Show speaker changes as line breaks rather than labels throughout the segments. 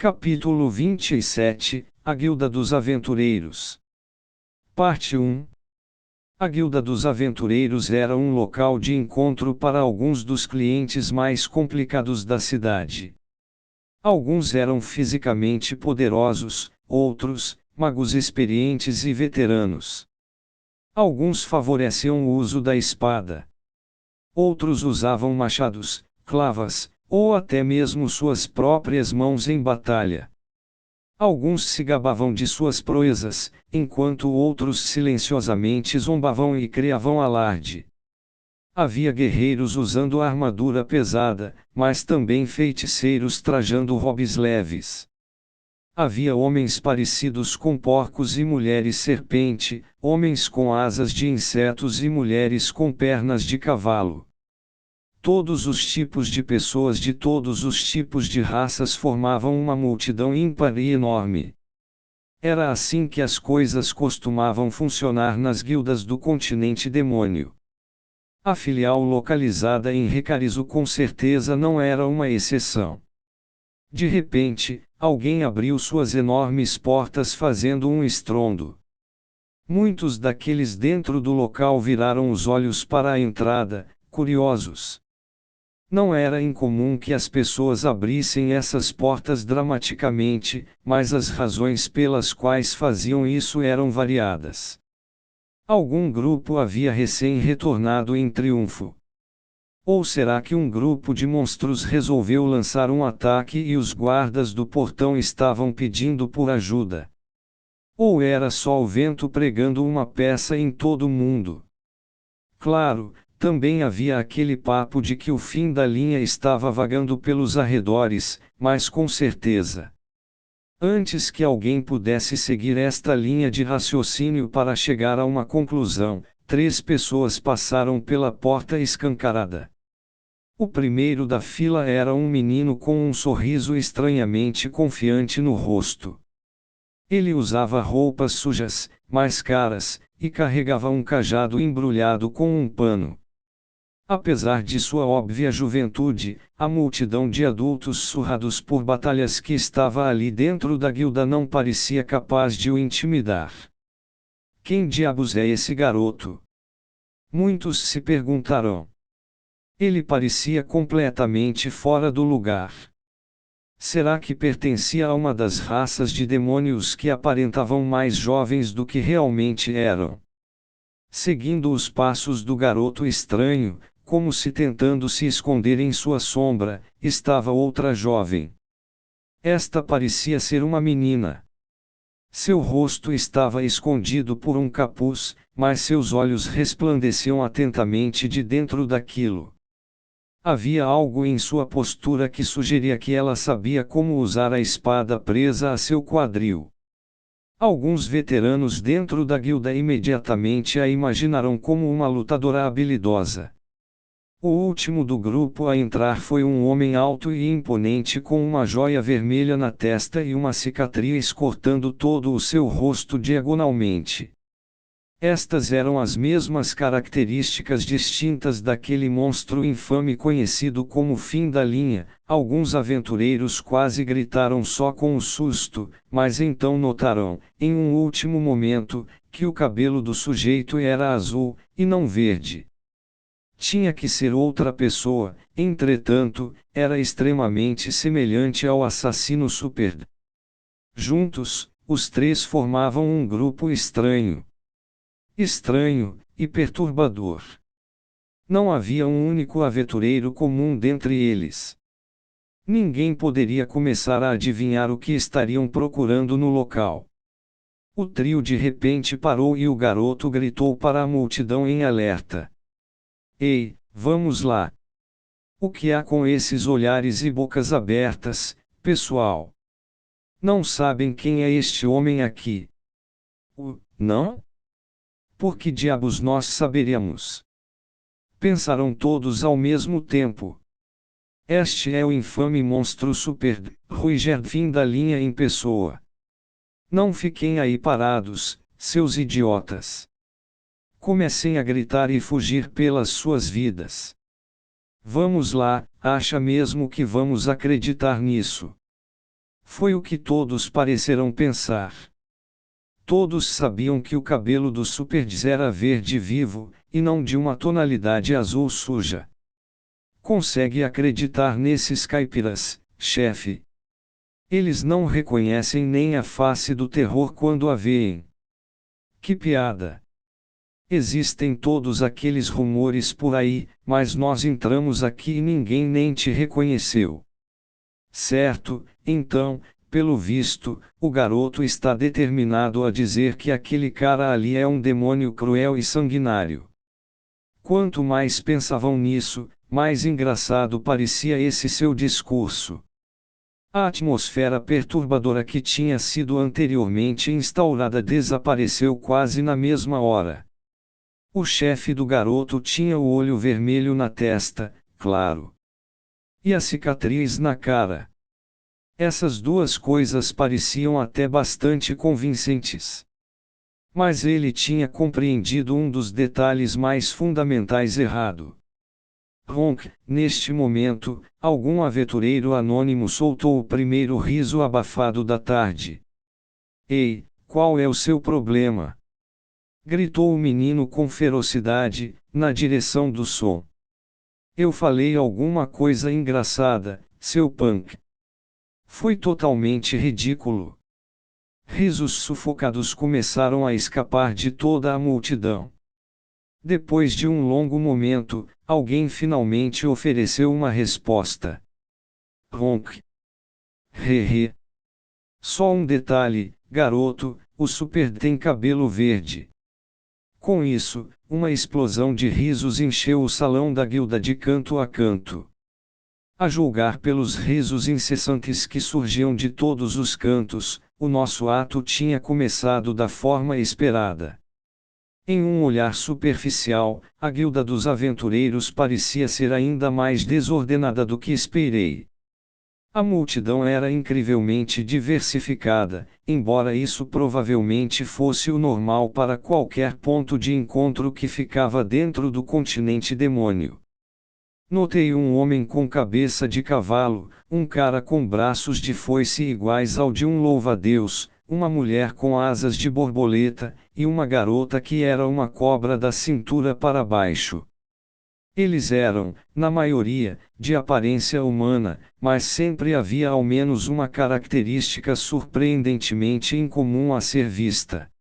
Capítulo 27, A Guilda dos Aventureiros. Parte 1. A Guilda dos Aventureiros era um local de encontro para alguns dos clientes mais complicados da cidade. Alguns eram fisicamente poderosos, outros, magos experientes e veteranos. Alguns favoreciam o uso da espada. Outros usavam machados, clavas, ou até mesmo suas próprias mãos em batalha. Alguns se gabavam de suas proezas, enquanto outros silenciosamente zombavam e criavam alarde. Havia guerreiros usando armadura pesada, mas também feiticeiros trajando robes leves. Havia homens parecidos com porcos e mulheres serpente, homens com asas de insetos e mulheres com pernas de cavalo. Todos os tipos de pessoas de todos os tipos de raças formavam uma multidão ímpar e enorme. Era assim que as coisas costumavam funcionar nas guildas do continente demônio. A filial localizada em Recarizo com certeza não era uma exceção. De repente, alguém abriu suas enormes portas fazendo um estrondo. Muitos daqueles dentro do local viraram os olhos para a entrada, curiosos. Não era incomum que as pessoas abrissem essas portas dramaticamente, mas as razões pelas quais faziam isso eram variadas. Algum grupo havia recém-retornado em triunfo. Ou será que um grupo de monstros resolveu lançar um ataque e os guardas do portão estavam pedindo por ajuda? Ou era só o vento pregando uma peça em todo o mundo? Claro, também havia aquele papo de que o fim da linha estava vagando pelos arredores, mas com certeza. Antes que alguém pudesse seguir esta linha de raciocínio para chegar a uma conclusão, 3 pessoas passaram pela porta escancarada. O primeiro da fila era um menino com um sorriso estranhamente confiante no rosto. Ele usava roupas sujas, mais caras, e carregava um cajado embrulhado com um pano. Apesar de sua óbvia juventude, a multidão de adultos surrados por batalhas que estava ali dentro da guilda não parecia capaz de o intimidar. Quem diabos é esse garoto? Muitos se perguntaram. Ele parecia completamente fora do lugar. Será que pertencia a uma das raças de demônios que aparentavam mais jovens do que realmente eram? Seguindo os passos do garoto estranho, como se tentando se esconder em sua sombra, estava outra jovem. Esta parecia ser uma menina. Seu rosto estava escondido por um capuz, mas seus olhos resplandeciam atentamente de dentro daquilo. Havia algo em sua postura que sugeria que ela sabia como usar a espada presa a seu quadril. Alguns veteranos dentro da guilda imediatamente a imaginaram como uma lutadora habilidosa. O último do grupo a entrar foi um homem alto e imponente com uma joia vermelha na testa e uma cicatriz cortando todo o seu rosto diagonalmente. Estas eram as mesmas características distintas daquele monstro infame conhecido como Fim da Linha. Alguns aventureiros quase gritaram só com o susto, mas então notaram, em um último momento, que o cabelo do sujeito era azul, e não verde. Tinha que ser outra pessoa, entretanto, era extremamente semelhante ao assassino Super. Juntos, os 3 formavam um grupo estranho. Estranho, e perturbador. Não havia um único aventureiro comum dentre eles. Ninguém poderia começar a adivinhar o que estariam procurando no local. O trio de repente parou e o garoto gritou para a multidão em alerta. Ei, vamos lá! O que há com esses olhares e bocas abertas, pessoal? Não sabem quem é este homem aqui? Não? Por que diabos nós saberíamos? Pensaram todos ao mesmo tempo. Este é o infame monstro Super Ruiger Fim da Linha em pessoa. Não fiquem aí parados, seus idiotas. Comecem a gritar e fugir pelas suas vidas. Vamos lá, acha mesmo que vamos acreditar nisso? Foi o que todos pareceram pensar. Todos sabiam que o cabelo do Superds era verde vivo, e não de uma tonalidade azul suja. Consegue acreditar nesses caipiras, chefe? Eles não reconhecem nem a face do terror quando a veem. Que piada! Existem todos aqueles rumores por aí, mas nós entramos aqui e ninguém nem te reconheceu. Certo, então, pelo visto, o garoto está determinado a dizer que aquele cara ali é um demônio cruel e sanguinário. Quanto mais pensavam nisso, mais engraçado parecia esse seu discurso. A atmosfera perturbadora que tinha sido anteriormente instaurada desapareceu quase na mesma hora. O chefe do garoto tinha o olho vermelho na testa, claro. E a cicatriz na cara. Essas duas coisas pareciam até bastante convincentes. Mas ele tinha compreendido um dos detalhes mais fundamentais errado. Ronk, neste momento, algum aventureiro anônimo soltou o primeiro riso abafado da tarde. Ei, qual é o seu problema? Gritou o menino com ferocidade, na direção do som. Eu falei alguma coisa engraçada, seu punk. Foi totalmente ridículo. Risos sufocados começaram a escapar de toda a multidão. Depois de um longo momento, alguém finalmente ofereceu uma resposta. Ronk. Hehe. Só um detalhe, garoto, o Super tem cabelo verde. Com isso, uma explosão de risos encheu o salão da guilda de canto a canto. A julgar pelos risos incessantes que surgiam de todos os cantos, o nosso ato tinha começado da forma esperada. Em um olhar superficial, a guilda dos aventureiros parecia ser ainda mais desordenada do que esperei. A multidão era incrivelmente diversificada, embora isso provavelmente fosse o normal para qualquer ponto de encontro que ficava dentro do continente demônio. Notei um homem com cabeça de cavalo, um cara com braços de foice iguais ao de um louva-a-Deus, uma mulher com asas de borboleta, e uma garota que era uma cobra da cintura para baixo. Eles eram, na maioria, de aparência humana, mas sempre havia ao menos uma característica surpreendentemente incomum a ser vista.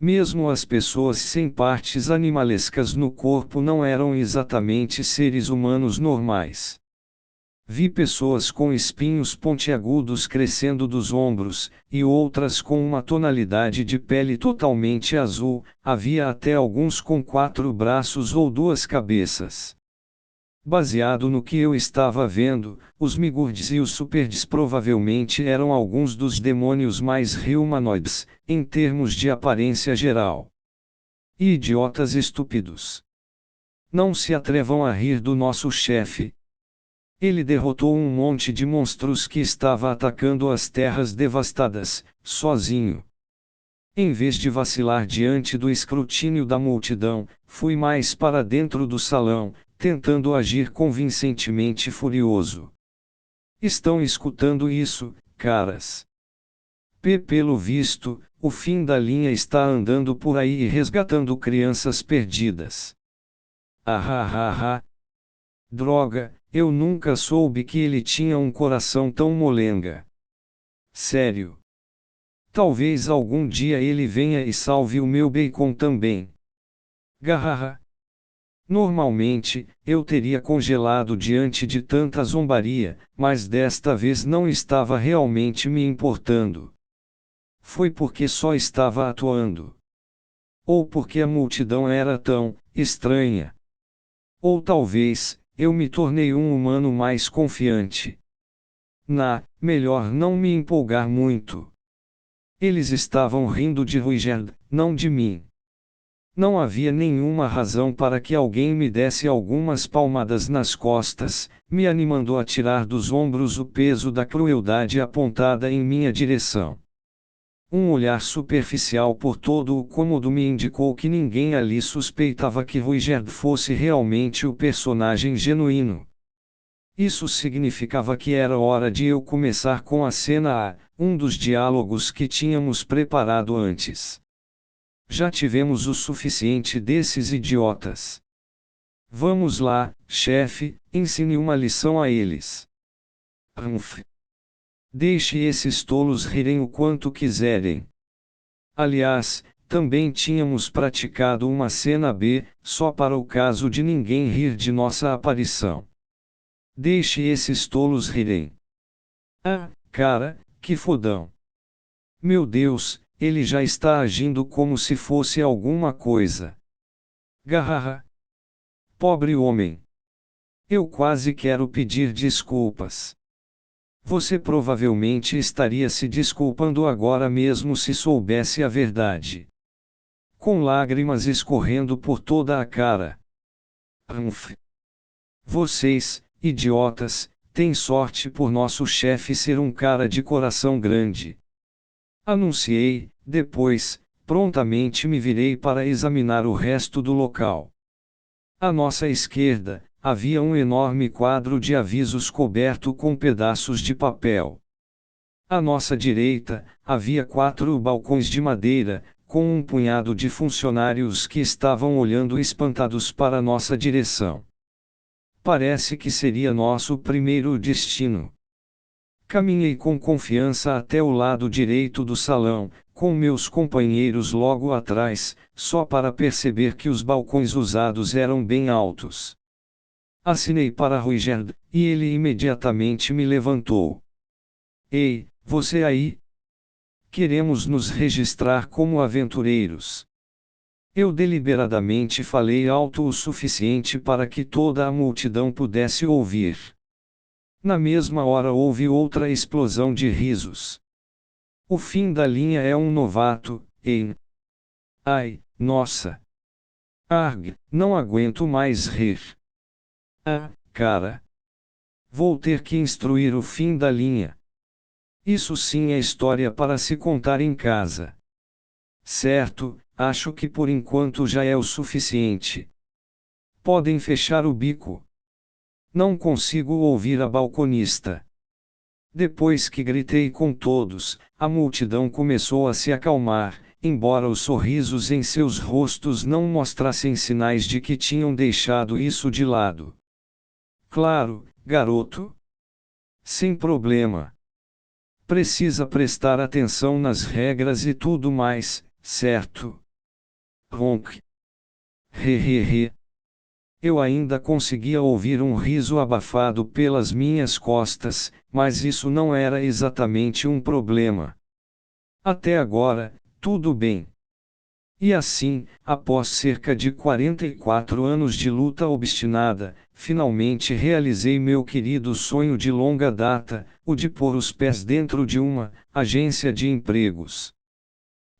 Mesmo as pessoas sem partes animalescas no corpo não eram exatamente seres humanos normais. Vi pessoas com espinhos pontiagudos crescendo dos ombros, e outras com uma tonalidade de pele totalmente azul, havia até alguns com 4 braços ou 2 cabeças. Baseado no que eu estava vendo, os Migurds e os Superds provavelmente eram alguns dos demônios mais humanoides, em termos de aparência geral. E idiotas estúpidos. Não se atrevam a rir do nosso chefe. Ele derrotou um monte de monstros que estava atacando as terras devastadas, sozinho. Em vez de vacilar diante do escrutínio da multidão, fui mais para dentro do salão, tentando agir convincentemente furioso. Estão escutando isso, caras? Pelo visto, o fim da linha está andando por aí e resgatando crianças perdidas. Ah. Droga, eu nunca soube que ele tinha um coração tão molenga. Sério. Talvez algum dia ele venha e salve o meu bacon também. Garraha. Normalmente, eu teria congelado diante de tanta zombaria, mas desta vez não estava realmente me importando. Foi porque só estava atuando. Ou porque a multidão era tão estranha. Ou talvez, eu me tornei um humano mais confiante. Melhor não me empolgar muito. Eles estavam rindo de Ruigerd, não de mim. Não havia nenhuma razão para que alguém me desse algumas palmadas nas costas, me animando a tirar dos ombros o peso da crueldade apontada em minha direção. Um olhar superficial por todo o cômodo me indicou que ninguém ali suspeitava que Ruigerd fosse realmente o personagem genuíno. Isso significava que era hora de eu começar com a cena A, um dos diálogos que tínhamos preparado antes. Já tivemos o suficiente desses idiotas. Vamos lá, chefe, ensine uma lição a eles. Deixe esses tolos rirem o quanto quiserem. Aliás, também tínhamos praticado uma cena B, só para o caso de ninguém rir de nossa aparição. Deixe esses tolos rirem. Ah, cara, que fodão. Meu Deus, ele já está agindo como se fosse alguma coisa. Garraha. Pobre homem. Eu quase quero pedir desculpas. Você provavelmente estaria se desculpando agora mesmo se soubesse a verdade. Com lágrimas escorrendo por toda a cara. Vocês, idiotas, têm sorte por nosso chefe ser um cara de coração grande. Anunciei, depois, prontamente me virei para examinar o resto do local. À nossa esquerda, havia um enorme quadro de avisos coberto com pedaços de papel. À nossa direita, havia 4 balcões de madeira, com um punhado de funcionários que estavam olhando espantados para nossa direção. Parece que seria nosso primeiro destino. Caminhei com confiança até o lado direito do salão, com meus companheiros logo atrás, só para perceber que os balcões usados eram bem altos. Assinei para Ruigerd, e ele imediatamente me levantou. Ei, você aí? Queremos nos registrar como aventureiros. Eu deliberadamente falei alto o suficiente para que toda a multidão pudesse ouvir. Na mesma hora houve outra explosão de risos. O fim da linha é um novato, hein? Ai, nossa! Arg, não aguento mais rir. Ah, cara! Vou ter que instruir o fim da linha. Isso sim é história para se contar em casa. Certo, acho que por enquanto já é o suficiente. Podem fechar o bico. Não consigo ouvir a balconista. Depois que gritei com todos, a multidão começou a se acalmar, embora os sorrisos em seus rostos não mostrassem sinais de que tinham deixado isso de lado. Claro, garoto. Sem problema. Precisa prestar atenção nas regras e tudo mais, certo? Ronk. Hehehe. Eu ainda conseguia ouvir um riso abafado pelas minhas costas, mas isso não era exatamente um problema. Até agora, tudo bem. E assim, após cerca de 44 anos de luta obstinada, finalmente realizei meu querido sonho de longa data, o de pôr os pés dentro de uma agência de empregos.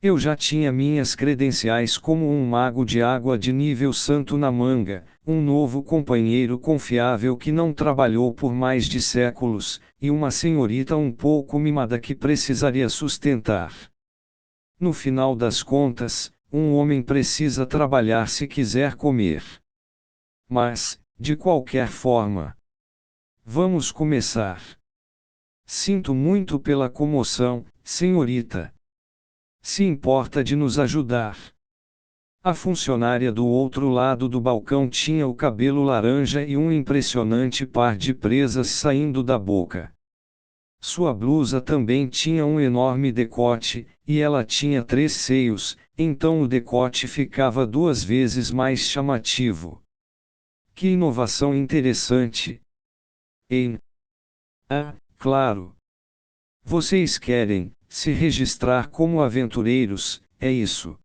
Eu já tinha minhas credenciais como um mago de água de nível santo na manga, um novo companheiro confiável que não trabalhou por mais de séculos, e uma senhorita um pouco mimada que precisaria sustentar. No final das contas, um homem precisa trabalhar se quiser comer. Mas, de qualquer forma, vamos começar. Sinto muito pela comoção, senhorita. Se importa de nos ajudar. A funcionária do outro lado do balcão tinha o cabelo laranja e um impressionante par de presas saindo da boca. Sua blusa também tinha um enorme decote, e ela tinha 3 seios, então o decote ficava 2 vezes mais chamativo. Que inovação interessante! Hein? Ah, claro! Vocês querem se registrar como aventureiros, é isso?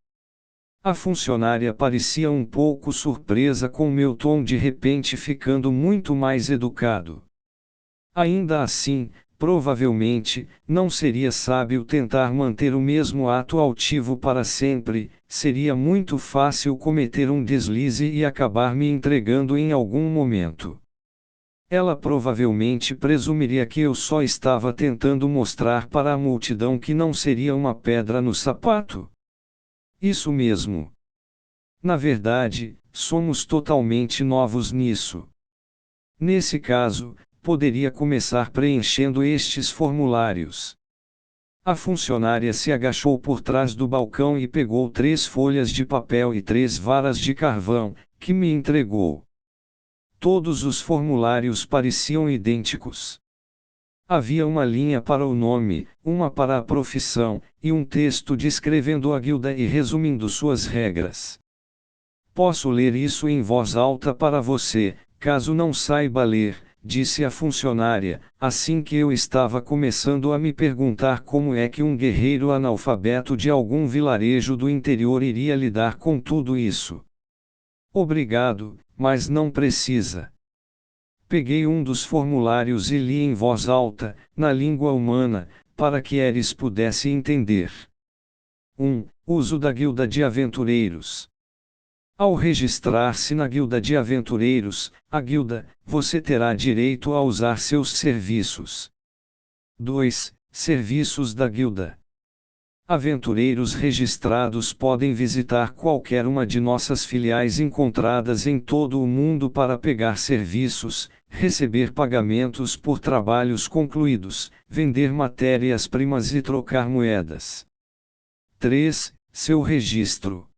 A funcionária parecia um pouco surpresa com meu tom de repente ficando muito mais educado. Ainda assim, provavelmente, não seria sábio tentar manter o mesmo ato altivo para sempre, seria muito fácil cometer um deslize e acabar me entregando em algum momento. Ela provavelmente presumiria que eu só estava tentando mostrar para a multidão que não seria uma pedra no sapato. Isso mesmo. Na verdade, somos totalmente novos nisso. Nesse caso, poderia começar preenchendo estes formulários. A funcionária se agachou por trás do balcão e pegou 3 folhas de papel e 3 varas de carvão, que me entregou. Todos os formulários pareciam idênticos. Havia uma linha para o nome, uma para a profissão, e um texto descrevendo a guilda e resumindo suas regras. Posso ler isso em voz alta para você, caso não saiba ler, disse a funcionária, assim que eu estava começando a me perguntar como é que um guerreiro analfabeto de algum vilarejo do interior iria lidar com tudo isso. Obrigado, mas não precisa. Peguei um dos formulários e li em voz alta, na língua humana, para que Eris pudesse entender. 1. Uso da Guilda de Aventureiros. Ao registrar-se na Guilda de Aventureiros, a guilda, você terá direito a usar seus serviços. 2. Serviços da guilda. Aventureiros registrados podem visitar qualquer uma de nossas filiais encontradas em todo o mundo para pegar serviços, receber pagamentos por trabalhos concluídos, vender matérias-primas e trocar moedas. 3. Seu registro.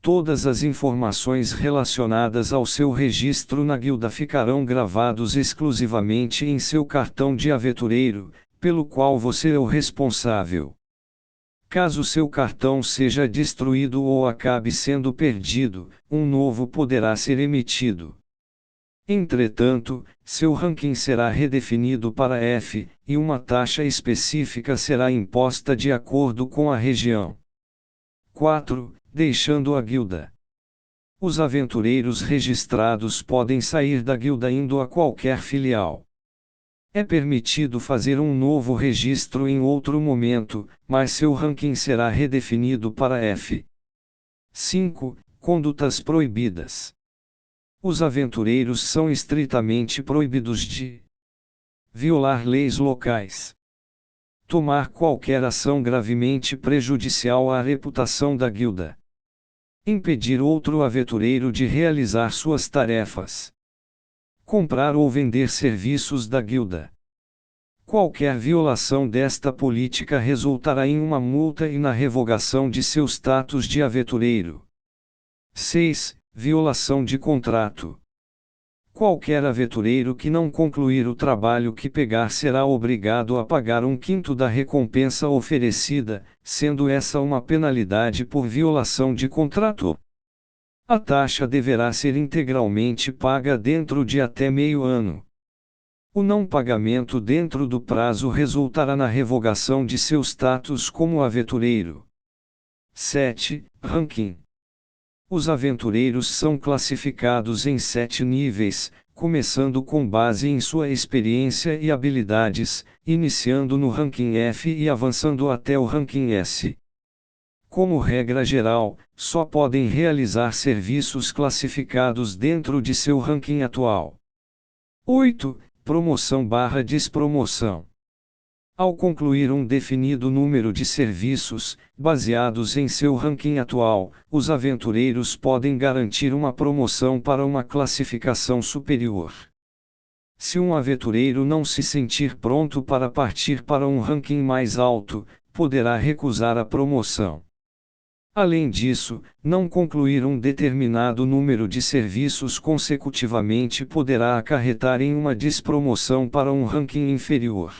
Todas as informações relacionadas ao seu registro na guilda ficarão gravados exclusivamente em seu cartão de aventureiro, pelo qual você é o responsável. Caso seu cartão seja destruído ou acabe sendo perdido, um novo poderá ser emitido. Entretanto, seu ranking será redefinido para F, e uma taxa específica será imposta de acordo com a região. 4. Deixando a guilda. Os aventureiros registrados podem sair da guilda indo a qualquer filial. É permitido fazer um novo registro em outro momento, mas seu ranking será redefinido para F. 5. Condutas proibidas. Os aventureiros são estritamente proibidos de violar leis locais, tomar qualquer ação gravemente prejudicial à reputação da guilda, impedir outro aventureiro de realizar suas tarefas, comprar ou vender serviços da guilda. Qualquer violação desta política resultará em uma multa e na revogação de seu status de aventureiro. 6. Violação de contrato. Qualquer aventureiro que não concluir o trabalho que pegar será obrigado a pagar 1/5 da recompensa oferecida, sendo essa uma penalidade por violação de contrato. A taxa deverá ser integralmente paga dentro de até meio ano. O não pagamento dentro do prazo resultará na revogação de seu status como aventureiro. 7. Ranking. Os aventureiros são classificados em 7 níveis, começando com base em sua experiência e habilidades, iniciando no ranking F e avançando até o ranking S. Como regra geral, só podem realizar serviços classificados dentro de seu ranking atual. 8. Promoção/despromoção. Ao concluir um definido número de serviços, baseados em seu ranking atual, os aventureiros podem garantir uma promoção para uma classificação superior. Se um aventureiro não se sentir pronto para partir para um ranking mais alto, poderá recusar a promoção. Além disso, não concluir um determinado número de serviços consecutivamente poderá acarretar em uma despromoção para um ranking inferior.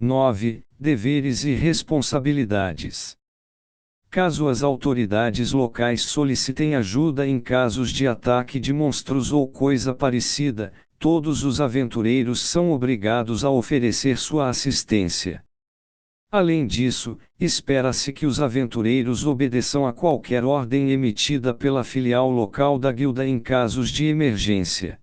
9. Deveres e responsabilidades. Caso as autoridades locais solicitem ajuda em casos de ataque de monstros ou coisa parecida, todos os aventureiros são obrigados a oferecer sua assistência. Além disso, espera-se que os aventureiros obedeçam a qualquer ordem emitida pela filial local da guilda em casos de emergência.